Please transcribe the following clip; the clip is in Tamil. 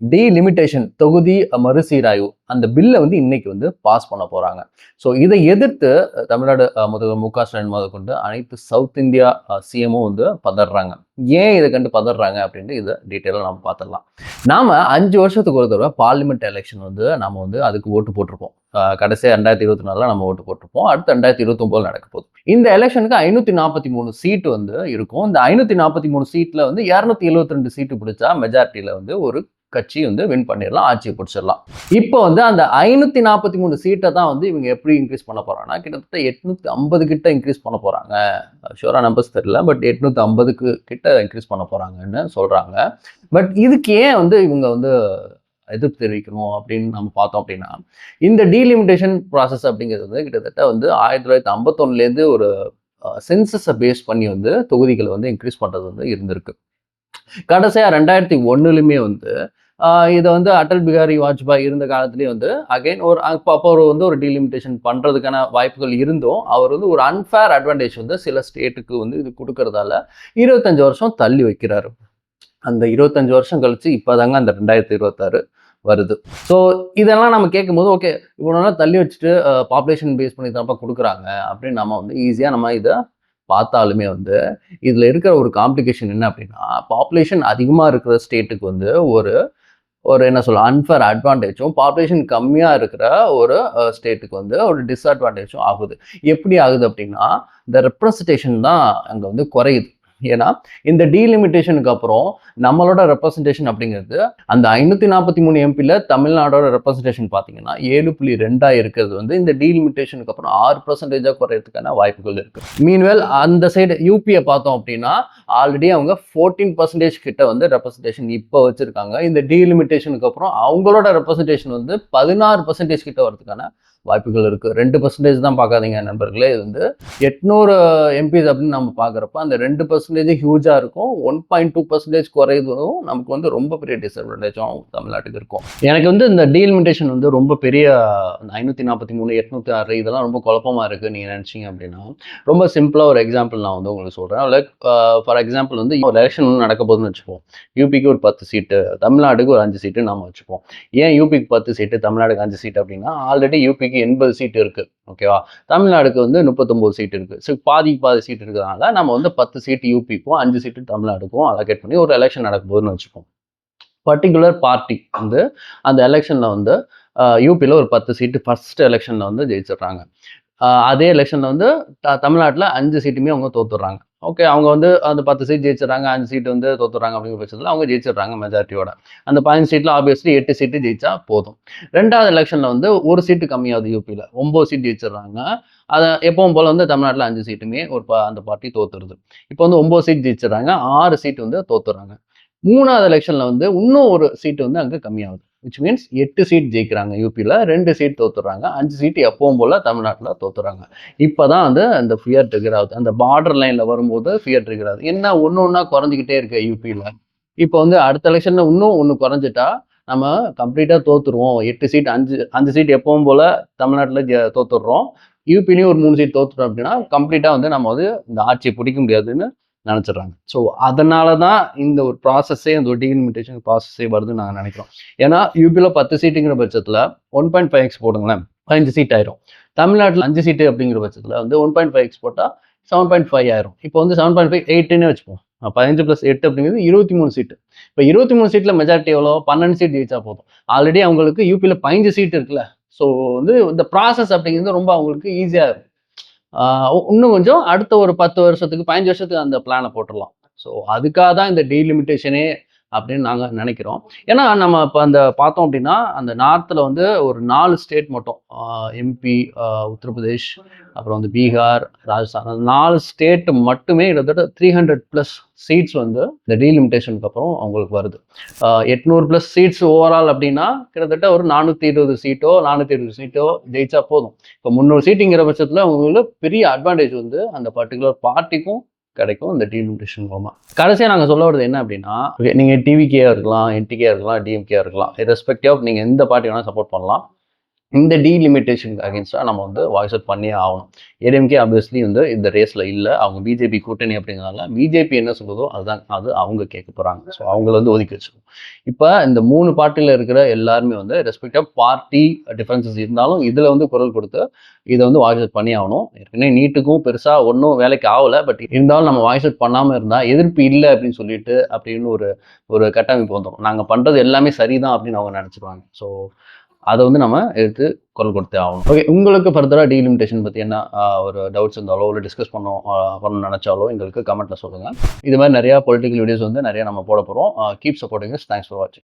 டீலிமிட்டேஷன் தொகுதி மறுசீராய்வு அந்த பில்லை வந்து இன்னைக்கு வந்து பாஸ் பண்ண போறாங்க. ஸோ இதை எதிர்த்து தமிழ்நாடு முதல்வர் மு க ஸ்டாலின் முதற்கொண்டு அனைத்து சவுத் இந்தியா சிஎம்மும் வந்து பதறாங்க. ஏன் இதை கண்டு பதறாங்க அப்படின்ட்டு இதை டீட்டெயிலாக நம்ம பார்த்துடலாம். நாம 5 வருஷத்துக்கு ஒரு தடவை பார்லிமெண்ட் எலெக்ஷன் வந்து நம்ம வந்து அதுக்கு ஓட்டு போட்டிருப்போம். கடைசியாக 2024 நம்ம ஓட்டு போட்டிருப்போம். அடுத்து 2029 நடக்க போகுது. இந்த எலெக்ஷனுக்கு 543 சீட்டு வந்து இருக்கும். இந்த 543 சீட்ல வந்து 272 சீட்டு பிடிச்சா மெஜாரிட்டியில வந்து ஒரு கட்சி வந்து வின் பண்ணிடலாம், ஆட்சியை பிடிச்சிடலாம். இப்போ வந்து அந்த 543 சீட்டை தான் வந்து இவங்க எப்படி இன்க்ரீஸ் பண்ண போறாங்கன்னா கிட்டத்தட்ட 850 கிட்ட இன்க்ரீஸ் பண்ண போறாங்க. ஷூரா நம்பர்ஸ் தெரியல, பட் 850 கிட்ட இன்க்ரீஸ் பண்ண போறாங்கன்னு சொல்றாங்க. பட் இதுக்கு ஏன் வந்து இவங்க வந்து எதிர்ப்பு தெரிவிக்கணும் அப்படின்னு நம்ம பார்த்தோம் அப்படின்னா, இந்த டீலிமிட்டேஷன் ப்ராசஸ் அப்படிங்கிறது வந்து கிட்டத்தட்ட வந்து 1951லேருந்து ஒரு சென்சஸை பேஸ் பண்ணி வந்து தொகுதிகளை வந்து இன்க்ரீஸ் பண்ணுறது வந்து இருந்திருக்கு. கடைசியாக 2001லுமே வந்து இதை வந்து அடல் பிகாரி வாஜ்பாய் இருந்த காலத்துலேயே வந்து அகைன் ஒரு அப்போ வந்து ஒரு டீலிமிட்டேஷன் பண்ணுறதுக்கான வாய்ப்புகள் இருந்தும் அவர் வந்து ஒரு அன்ஃபேர் அட்வான்டேஜ் வந்து சில ஸ்டேட்டுக்கு வந்து இது கொடுக்கறதால 25 வருஷம் தள்ளி வைக்கிறாரு. அந்த 25 வருஷம் கழிச்சு இப்போதாங்க அந்த 2026 வருது. ஸோ இதெல்லாம் நம்ம கேட்கும்போது ஓகே இவ்வளோ நாள் தள்ளி வச்சுட்டு பாப்புலேஷன் பேஸ் பண்ணி தான்ப்பா கொடுக்குறாங்க அப்படின்னு நம்ம வந்து ஈஸியாக நம்ம இதை பார்த்தாலுமே வந்து இதில் இருக்கிற ஒரு காம்ப்ளிகேஷன் என்ன அப்படின்னா, பாப்புலேஷன் அதிகமாக இருக்கிற ஸ்டேட்டுக்கு வந்து ஒரு ஒரு என்ன சொல்ல அன்ஃபேர் அட்வான்டேஜும், பாப்புலேஷன் கம்மியாக இருக்கிற ஒரு ஸ்டேட்டுக்கு வந்து ஒரு டிஸ்அட்வான்டேஜும் ஆகுது. எப்படி ஆகுது அப்படின்னா, இந்த ரெப்ரசன்டேஷன் தான் அங்கே வந்து குறையுது. ஏன்னா இந்த டீலிமிட்டேஷனுக்கு அப்புறம் நம்மளோட ரெப்ரசன்டேஷன் அப்படிங்கிறது அந்த 543 எம்பியில் தமிழ்நாடோட ரெப்ரசன்டேஷன் பார்த்தீங்கன்னா 7.2 இருக்கிறது வந்து இந்த டீலிமிட்டேஷனுக்கு அப்புறம் 6% குறையறதுக்கான வாய்ப்புகள் இருக்கு. மீன்வேல் அந்த சைடு யூபியை பார்த்தோம் அப்படின்னா ஆல்ரெடி அவங்க 14% கிட்ட வந்து ரெப்ரசன்டேஷன் இப்போ வச்சிருக்காங்க. இந்த டீலிமிட்டேஷனுக்கு அப்புறம் அவங்களோட ரெப்ரசன்டேஷன் வந்து 16% கிட்ட வரதுக்கான வாய்ப்புகள் இருக்கு. 2% தான் பார்க்காதீங்க நண்பர்களே. இது வந்து 800 எம்பிஸ் அப்படின்னு நம்ம பார்க்குறப்ப அந்த 2% ஹியூஜா இருக்கும். 1.2% குறைவதும் நமக்கு வந்து ரொம்ப பெரிய டிஸ்அட்வான்டேஜும் தமிழ்நாட்டுக்கு இருக்கும். எனக்கு வந்து இந்த டீலிமிட்டேஷன் வந்து ரொம்ப பெரிய 543 806 இதெல்லாம் ரொம்ப குழப்பமா இருக்கு நீங்க நினைச்சீங்க அப்படின்னா, ரொம்ப சிம்பிளா ஒரு எக்ஸாம்பிள் நான் வந்து உங்களுக்கு சொல்றேன். லைக் ஃபார் எக்ஸாம்பிள் வந்து ஒரு எலெக்ஷன் நடக்க போகுதுன்னு வச்சுப்போம். யூபிக்கு ஒரு 10 சீட்டு, தமிழ்நாடுக்கு ஒரு 5 சீட்டு நாம வச்சுப்போம். ஏன் யூபிக்கு 10 சீட்டு, தமிழ்நாடுக்கு 5 சீட்டு அப்படின்னா ஆல்ரெடி யூபிக்கு 80 சீட் இருக்கு. ஓகேவா? தமிழ்நாடுக்கு வந்து 39 சீட் இருக்கு. ஸோ பாதி சீட் இருக்கிறதுனால நம்ம வந்து 10 சீட் யூபிக்கும் 5 சீட்டு தமிழ்நாடுக்கும் அலோகேட் பண்ணி ஒரு எலெக்ஷன் நடக்க போகுதுன்னு வச்சுப்போம். பர்டிகுலர் பார்ட்டி வந்து அந்த எலெக்ஷன்ல வந்து யூபியில் ஒரு 10 சீட்டு ஃபர்ஸ்ட் எலெக்ஷன்ல வந்து ஜெயிச்சிடுறாங்க. அதே எலெக்ஷன்ல வந்து தமிழ்நாட்டில் 5 சீட்டுமே அவங்க தோத்துடுறாங்க. ஓகே, அவங்க வந்து அந்த 10 சீட் ஜெயிச்சிடறாங்க, 5 சீட்டு வந்து தோத்துறாங்க அப்படிங்கிற பட்சத்தில் அவங்க ஜெயிச்சிடுறாங்க மெஜாரிட்டியோட. அந்த 15 சீட்டில் ஆப்வியஸ்லி 8 சீட்டு ஜெயிச்சா போதும். 2வது எலெக்ஷனில் வந்து ஒரு சீட்டு கம்மியாகுது யூபியில், 9 சீட் ஜெயிச்சிடுறாங்க. அதை எப்பவும் போல் வந்து தமிழ்நாட்டில் 5 சீட்டுமே அந்த பார்ட்டி தோத்துருது. இப்போ வந்து 9 சீட் ஜெயிச்சிடுறாங்க, 6 சீட்டு வந்து தோத்துறாங்க. 3வது எலெக்ஷனில் வந்து இன்னும் ஒரு சீட்டு வந்து அங்கே கம்மியாகுது. விச் மீன்ஸ் 8 சீட் ஜெயிக்கிறாங்க யூபியில், 2 சீட் தோத்துறாங்க, 5 சீட்டு எப்பவும் போல் தமிழ்நாட்டில் தோத்துறாங்க. இப்போ தான் வந்து அந்த ஃபியர் ட்ரிகர் ஆகுது. அந்த பார்டர் லைனில் வரும்போது ஃபியர் ட்ரிகர் ஆகுது. என்ன ஒன்றா குறைஞ்சிக்கிட்டே இருக்கு யூபியில். இப்போ வந்து அடுத்த எலெக்ஷனில் இன்னும் ஒன்று குறைஞ்சிட்டா நம்ம கம்ப்ளீட்டாக தோத்துருவோம். 8 சீட் 5 சீட் எப்பவும் போல் தமிழ்நாட்டில் தோத்துடுறோம். யூபிலையும் ஒரு 3 சீட் தோத்துட்டோம் அப்படின்னா கம்ப்ளீட்டாக வந்து நம்ம வந்து இந்த ஆட்சியை பிடிக்க முடியாதுன்னு நினச்சிடுறாங்க. ஸோ அதனால தான் இந்த ஒரு ப்ராசஸே இந்த ஒரு டீலிமிட்டேஷன் ப்ராசஸே வருதுன்னு நாங்கள் நினைக்கிறோம். ஏன்னா யூபியில் 10 சீட்டுங்கிற பட்சத்தில் 1.5x போடுங்களேன், 15 சீட் ஆயிரும். தமிழ்நாட்டில் 5 சீட்டு அப்படிங்கிற பட்சத்தில் வந்து 1.5x போட்டால் 7.5 ஆயிரும். இப்போ வந்து 7.5 8ன்னு வச்சுப்போம். 15 + 8 அப்படிங்கிறது 23 சீட்டு. இப்போ 23 சீட்டில் மெஜாரிட்டி எவ்வளோ? 12 சீட் ஜெயிச்சா போதும். ஆல்ரெடி அவங்களுக்கு யூபியில் 15 சீட் இருக்குல்ல. ஸோ வந்து இந்த ப்ராசஸ் அப்படிங்கிறது ரொம்ப அவங்களுக்கு ஈஸியாக இருக்கும். இன்னும் கொஞ்சம் அடுத்த ஒரு 10 வருஷத்துக்கு 15 வருஷத்துக்கு அந்த பிளானை போட்டுடலாம். ஸோ அதுக்காக தான் இந்த டீலிமிட்டேஷனே அப்படின்னு நாங்கள் நினைக்கிறோம். ஏன்னா நம்ம இப்போ அந்த பார்த்தோம் அப்படின்னா அந்த நார்த்தில் வந்து ஒரு 4 ஸ்டேட் மட்டும் எம்பி, உத்தரப்பிரதேஷ், அப்புறம் வந்து பீகார், ராஜஸ்தான், அந்த 4 ஸ்டேட் மட்டுமே கிட்டத்தட்ட 300+ சீட்ஸ் வந்து இந்த டீலிமிட்டேஷனுக்கு அப்புறம் அவங்களுக்கு வருது. 800+ சீட்ஸ் ஓவரால் அப்படின்னா கிட்டத்தட்ட ஒரு 420 சீட்டோ ஜெயிச்சா போதும். இப்போ 300 சீட்டுங்கிற பட்சத்தில் அவங்களுக்கு பெரிய அட்வான்டேஜ் வந்து அந்த பர்டிகுலர் பார்ட்டிக்கும் கிடைக்கும் இந்த டீலிமிட்டேஷன் மூலமா. கடைசியாக நாங்கள் சொல்ல வருது என்ன அப்படின்னா, நீங்கள் டிவிகே இருக்கலாம், என்டிகே இருக்கலாம், டிஎம்கே இருக்கலாம், ரெஸ்பெக்டிவ் ஆஃப் நீங்கள் எந்த பார்ட்டி வேணால் சப்போர்ட் பண்ணலாம். இந்த டீலிமிட்டேஷனுக்கு அகேன்ஸ்டாக நம்ம வந்து வாய்ஸ் அவுட் பண்ணியே ஆகணும். ஏடிஎம்கே ஆப்வியஸ்லி வந்து இந்த ரேஸில் இல்லை. அவங்க பிஜேபி கூட்டணி அப்படிங்கிறனால பிஜேபி என்ன சொல்லுதோ அதுதான் அவங்க கேட்க போகிறாங்க. ஸோ அவங்கள வந்து ஒதுக்கி வச்சுக்கணும். இப்போ இந்த 3 பார்ட்டியில் இருக்கிற எல்லாருமே வந்து ரெஸ்பெக்டாக பார்ட்டி டிஃபரன்சஸ் இருந்தாலும் இதில் வந்து குரல் கொடுத்து இதை வந்து வாய்ஸ் அவுட் பண்ணி ஆகணும். ஏற்கனவே நீட்டுக்கும் பெருசாக ஒன்றும் வேலைக்கு ஆகலை. பட் இருந்தாலும் நம்ம வாய்ஸ் அவுட் பண்ணாமல் இருந்தால் எதிர்ப்பு இல்லை அப்படின்னு சொல்லிட்டு அப்படின்னு ஒரு கட்டமைப்பு வந்துடும். நாங்கள் பண்ணுறது எல்லாமே சரிதான் அப்படின்னு அவங்க நினச்சிருவாங்க. ஸோ அதை வந்து நம்ம எடுத்து குரல் கொடுத்தே ஆகணும். ஓகே, உங்களுக்கு ஃபர்தராக டீலிமிட்டேஷன் பற்றி என்ன ஒரு டவுட்ஸ் இருந்தாலோ இல்லை டிஸ்கஸ் பண்ணணும்னு நினச்சாலோ எங்களுக்கு கமெண்ட்டில் சொல்லுங்கள். இது மாதிரி நிறையா பொலிட்டிக்கல் வீடியோஸ் வந்து நிறையா நம்ம போட போகிறோம். Keep supporting us. Thanks for வாட்சிங்.